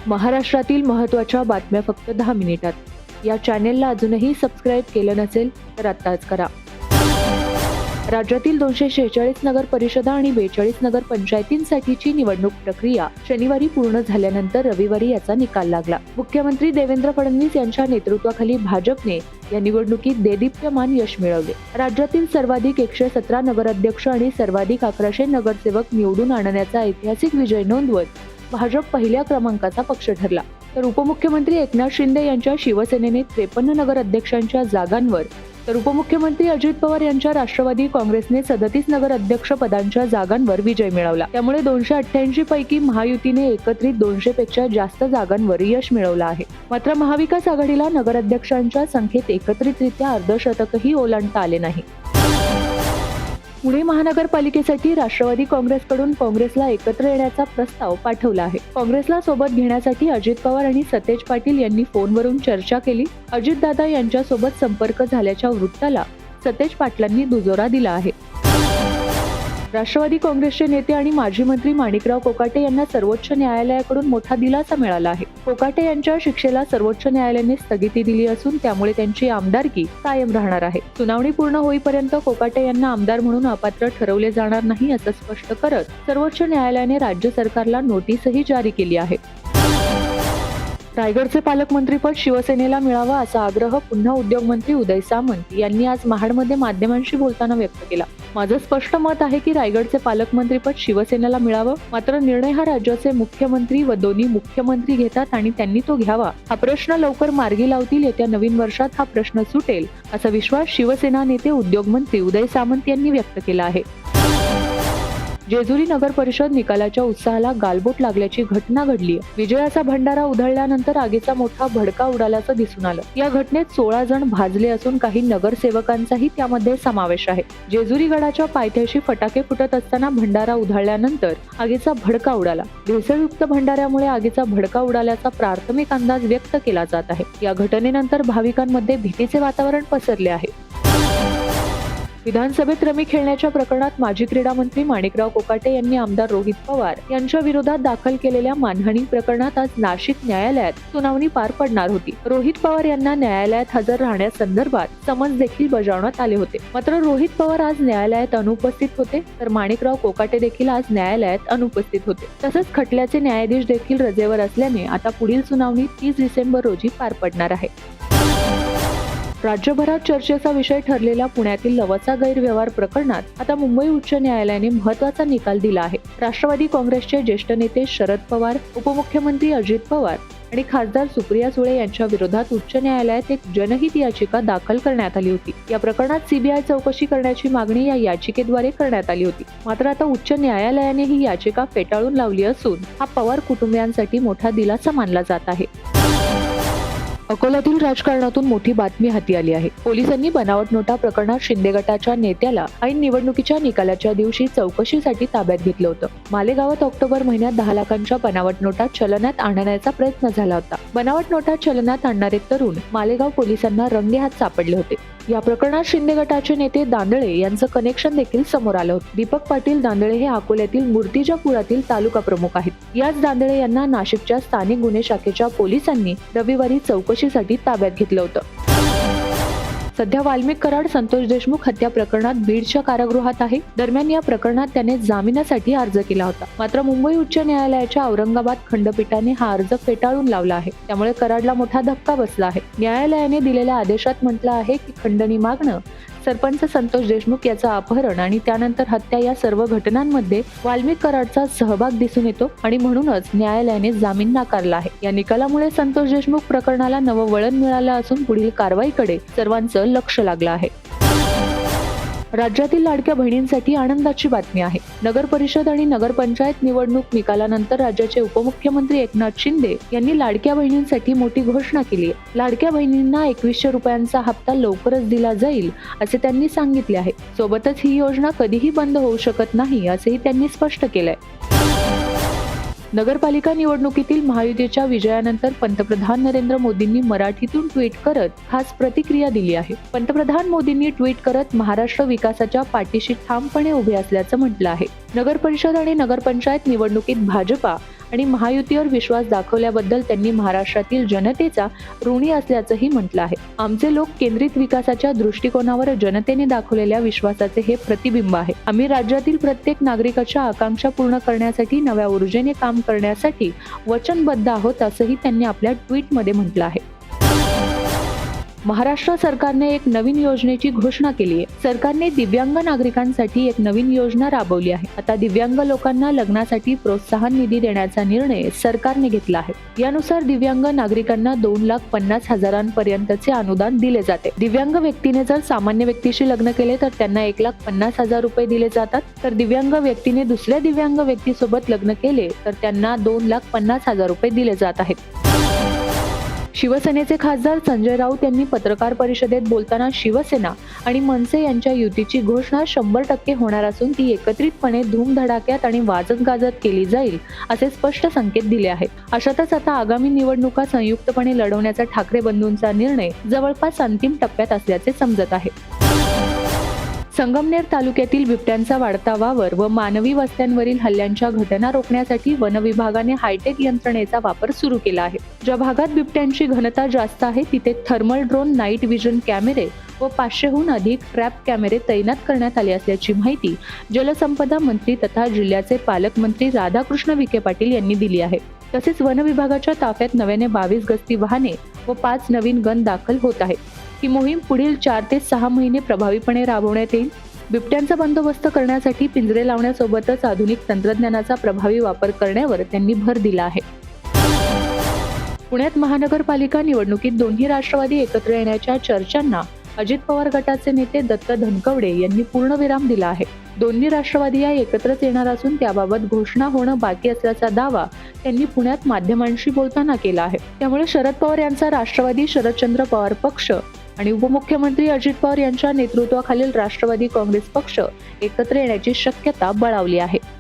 महाराष्ट्रातील महत्त्वाच्या बातम्या फक्त 10 मिनिटात. या चॅनेलला अजूनही सबस्क्राईब केलं नसेल तर आत्ताच करा. राज्यातील 246 नगर परिषदा आणि 42 नगर पंचायतींसाठीची निवडणूक प्रक्रिया शनिवारी पूर्ण झाल्यानंतर रविवारी याचा निकाल लागला. मुख्यमंत्री देवेंद्र फडणवीस यांच्या नेतृत्वाखाली भाजपने या निवडणुकीत देदीप्यमान यश मिळवले. राज्यातील सर्वाधिक 117 नगराध्यक्ष आणि सर्वाधिक 1100 नगरसेवक निवडून आणण्याचा ऐतिहासिक विजय नोंदवत भाजप पहिल्या क्रमांकाचा पक्ष ठरला. तर उपमुख्यमंत्री एकनाथ शिंदे यांच्या शिवसेनेने 53 नगराध्यक्षांच्या जागांवर, तर उपमुख्यमंत्री अजित पवार यांच्या राष्ट्रवादी काँग्रेसने 37 नगराध्यक्ष पदांच्या जागांवर विजय मिळवला. त्यामुळे 288 पैकी महायुतीने एकत्रित 200 पेक्षा जास्त जागांवर यश मिळवलं आहे. मात्र महाविकास आघाडीला नगराध्यक्षांच्या संख्येत एकत्रितरित्या अर्धशतकही ओलांडता आले नाही. पुणे महानगरपालिकेसाठी राष्ट्रवादी काँग्रेसकडून काँग्रेसला एकत्र येण्याचा प्रस्ताव पाठवला आहे. काँग्रेसला सोबत घेण्यासाठी अजित पवार आणि सतेज पाटील यांनी फोनवरून चर्चा केली. अजितदादा यांच्यासोबत संपर्क झाल्याच्या वृत्ताला सतेज पाटलांनी दुजोरा दिला आहे. राष्ट्रवादी काँग्रेसचे नेते आणि माजी मंत्री माणिकराव कोकाटे यांना सर्वोच्च न्यायालयाकडून मोठा दिलासा मिळाला आहे. कोकाटे यांच्या शिक्षेला सर्वोच्च न्यायालयाने स्थगिती दिली असून त्यामुळे त्यांची आमदारकी कायम राहणार आहे. सुनावणी पूर्ण होईपर्यंत कोकाटे यांना आमदार म्हणून अपात्र ठरवले जाणार नाही असं स्पष्ट करत सर्वोच्च न्यायालयाने राज्य सरकारला नोटीसही जारी केली आहे. रायगडचे पालकमंत्रीपद शिवसेनेला मिळावा असा आग्रह पुन्हा उद्योगमंत्री उदय सामंत यांनी आज महाडमध्ये माध्यमांशी बोलताना व्यक्त केला. माझं स्पष्ट मत आहे की रायगडचे पालकमंत्रीपद शिवसेनेला मिळावं, मात्र निर्णय हा राज्याचे मुख्यमंत्री व दोन्ही मुख्यमंत्री घेतात आणि त्यांनी तो घ्यावा. हा प्रश्न लवकर मार्गी लावतील. येत्या नवीन वर्षात हा प्रश्न सुटेल असा विश्वास शिवसेना नेते उद्योगमंत्री उदय सामंत यांनी व्यक्त केला आहे. जेजुरी नगर परिषद निकालाच्या उत्साहाला गालबोट लागल्याची घटना घडली. विजयाचा भंडारा उधळल्यानंतर आगीचा मोठा भडका उडाल्याचं दिसून आलं. या घटनेत 16 जण भाजले असून काही नगरसेवकांचाही त्यामध्ये समावेश आहे. जेजुरी गडाच्या पायथ्याशी फटाके फुटत असताना भंडारा उधळल्यानंतर आगीचा भडका उडाला. भेसळयुक्त भंडाऱ्यामुळे आगीचा भडका उडाल्याचा प्राथमिक अंदाज व्यक्त केला जात आहे. या घटनेनंतर भाविकांमध्ये भीतीचे वातावरण पसरले आहे. विधानसभेत रमी खेळण्याच्या प्रकरणात माजी क्रीडा मंत्री माणिकराव कोकाटे यांनी आमदार रोहित पवार यांच्या विरोधात दाखल केलेल्या मानहानी प्रकरणात आज नाशिक न्यायालयात सुनावणी पार पडणार होती. रोहित पवार यांना न्यायालयात हजर राहण्यासंदर्भात समन्स देखील बजावण्यात आले होते. मात्र रोहित पवार आज न्यायालयात अनुपस्थित होते, तर माणिकराव कोकाटे देखील आज न्यायालयात अनुपस्थित होते. तसंच खटल्याचे न्यायाधीश देखील रजेवर असल्याने आता पुढील सुनावणी 30 डिसेंबर रोजी पार पडणार आहे. राज्यभरात चर्चेचा विषय ठरलेल्या पुण्यातील लवासा गैरव्यवहार प्रकरणात आता मुंबई उच्च न्यायालयाने महत्त्वाचा निकाल दिला आहे. राष्ट्रवादी काँग्रेसचे ज्येष्ठ नेते शरद पवार, उपमुख्यमंत्री अजित पवार आणि खासदार सुप्रिया सुळे यांच्या विरोधात उच्च न्यायालयात एक जनहित याचिका दाखल करण्यात आली होती. या प्रकरणात सीबीआय चौकशी करण्याची मागणी या याचिकेद्वारे करण्यात आली होती. मात्र आता उच्च न्यायालयाने ही याचिका फेटाळून लावली असून हा पवार कुटुंबियांसाठी मोठा दिलासा मानला जात आहे. अकोल्यातील राजकारणातून मोठी बातमी हाती आली आहे. पोलिसांनी बनावट नोटा प्रकरणात शिंदे गटाच्या नेत्याला ऐन निवडणुकीच्या निकालाच्या दिवशी चौकशीसाठी ताब्यात घेतलं होतं. मालेगावात ऑक्टोबर महिन्यात 10 लाखांच्या बनावट नोटा चलनात आणण्याचा प्रयत्न झाला होता. बनावट नोटा चलनात आणणारे तरुण मालेगाव पोलिसांना रंगेहात सापडले होते. या प्रकरणात शिंदे गटाचे नेते दांदळे यांचं कनेक्शन देखील समोर आलं होतं. दीपक पाटील दांदळे हे अकोल्यातील मूर्तिजापुरातील तालुका प्रमुख आहेत. याच दांदळे यांना नाशिकच्या स्थानिक गुन्हे शाखेच्या पोलिसांनी रविवारी चौकशीसाठी ताब्यात घेतलं होतं. सध्या वाल्मिक कराड संतोष देशमुख हत्या प्रकरणात बीडच्या कारागृहात आहे. दरम्यान या प्रकरणात त्याने जामिनासाठी अर्ज केला होता. मात्र मुंबई उच्च न्यायालयाच्या औरंगाबाद खंडपीठाने हा अर्ज फेटाळून लावला आहे. त्यामुळे कराडला मोठा धक्का बसला आहे. न्यायालयाने दिलेल्या आदेशात म्हटलं आहे की खंडणी मागणं, सरपंच संतोष देशमुख याचं अपहरण आणि त्यानंतर हत्या या सर्व घटनांमध्ये वाल्मिक कराडचा सहभाग दिसून येतो आणि म्हणूनच न्यायालयाने जामीन नाकारला आहे. या निकालामुळे संतोष देशमुख प्रकरणाला नवं वळण मिळालं असून पुढील कारवाईकडे सर्वांचं लक्ष लागलं आहे. राज्यातील लाडक्या बहिणींसाठी आनंदाची बातमी आहे. नगर परिषद आणि नगरपंचायत निवडणूक निकालानंतर राज्याचे उपमुख्यमंत्री एकनाथ शिंदे यांनी लाडक्या बहिणींसाठी मोठी घोषणा केली आहे. लाडक्या बहिणींना 2100 रुपयांचा हप्ता लवकरच दिला जाईल असे त्यांनी सांगितले आहे. सोबतच ही योजना कधीही बंद होऊ शकत नाही असेही त्यांनी स्पष्ट केलंय. नगरपालिका निवडणुकीतील महायुतीच्या विजयानंतर पंतप्रधान नरेंद्र मोदींनी मराठीतून ट्विट करत खास प्रतिक्रिया दिली आहे. पंतप्रधान मोदींनी ट्विट करत महाराष्ट्र विकासाच्या पाठीशी ठामपणे उभे असल्याचं म्हटलं आहे. नगर परिषद आणि नगरपंचायत निवडणुकीत भाजपा आणि महायुतीवर विश्वास दाखवल्याबद्दल त्यांनी महाराष्ट्रातील जनतेचा ऋणी असल्याचंही म्हटलं आहे. आमचे लोक केंद्रित विकासाच्या दृष्टिकोनावर जनतेने दाखवलेल्या विश्वासाचे हे प्रतिबिंब आहे. आम्ही राज्यातील प्रत्येक नागरिकाच्या आकांक्षा पूर्ण करण्यासाठी नव्या ऊर्जेने काम करण्यासाठी वचनबद्ध आहोत, असंही त्यांनी आपल्या ट्विटमध्ये म्हटलं आहे. महाराष्ट्र सरकारने एक नवीन योजनेची घोषणा केली आहे. सरकारने दिव्यांग नागरिकांसाठी एक नवीन योजना राबवली आहे. आता दिव्यांग लोकांना लग्नासाठी प्रोत्साहन निधी देण्याचा निर्णय सरकारने घेतला आहे. यानुसार दिव्यांग नागरिकांना 2,50,000पर्यंतचे अनुदान दिले जाते. दिव्यांग व्यक्तीने जर सामान्य व्यक्तीशी लग्न केले तर त्यांना 1,50,000 रुपये दिले जातात, तर दिव्यांग व्यक्तीने दुसऱ्या दिव्यांग व्यक्तीसोबत लग्न केले तर त्यांना 2,50,000 रुपये दिले जात आहेत. शिवसेनेचे खासदार संजय राऊत यांनी पत्रकार परिषदेत बोलताना शिवसेना आणि मनसे यांच्या युतीची घोषणा 100% होणार असून ती एकत्रितपणे धूमधडाक्यात आणि वाजत गाजत केली जाईल असे स्पष्ट संकेत दिले आहेत. अशातच आता आगामी निवडणुका संयुक्तपणे लढवण्याचा ठाकरे बंधूंचा निर्णय जवळपास अंतिम टप्प्यात असल्याचे समजत आहे. संगमनेर तालुक्यातील बिबट्यांचा वाढता वावर व मानवी वस्त्यांवरील हल्ल्यांच्या घटना रोखण्यासाठी वन विभागाने हायटेक यंत्रणेचा वापर सुरू केला आहे. ज्या भागात बिबट्यांची घनता जास्त आहे तिथे थर्मल ड्रोन, नाईट व्हिजन कॅमेरे व 500हून अधिक ट्रॅप कॅमेरे तैनात करण्यात आले असल्याची माहिती जलसंपदा मंत्री तथा जिल्ह्याचे पालकमंत्री राधाकृष्ण विखे पाटील यांनी दिली आहे. तसेच वन विभागाच्या ताफ्यात नव्याने 22 गस्ती वाहने व 5 नवीन गन दाखल होत आहेत. ही मोहीम पुढील 4 ते 6 महिने प्रभावीपणे राबवण्यात येईल. बिबट्यांचा बंदोबस्त करण्यासाठी पिंजरे लावण्यासोबतच आधुनिक तंत्रज्ञानाचा प्रभावी वापर करण्यावर त्यांनी भर दिला आहे. पुण्यात महानगरपालिका निवडणुकीत दोन्ही राष्ट्रवादी एकत्र येण्याच्या चर्चांना अजित पवार गटाचे नेते दत्त धनकवडे यांनी पूर्णविराम दिला आहे. दोन्ही राष्ट्रवादी या एकत्रच येणार असून त्याबाबत घोषणा होणं बाकी असल्याचा दावा त्यांनी पुण्यात माध्यमांशी बोलताना केला आहे. त्यामुळे शरद पवार यांचा राष्ट्रवादी शरदचंद्र पवार पक्ष आणि उपमुख्यमंत्री अजित पवार यांच्या नेतृत्वाखालील राष्ट्रवादी काँग्रेस पक्ष एकत्र येण्याची शक्यता बळावली आहे.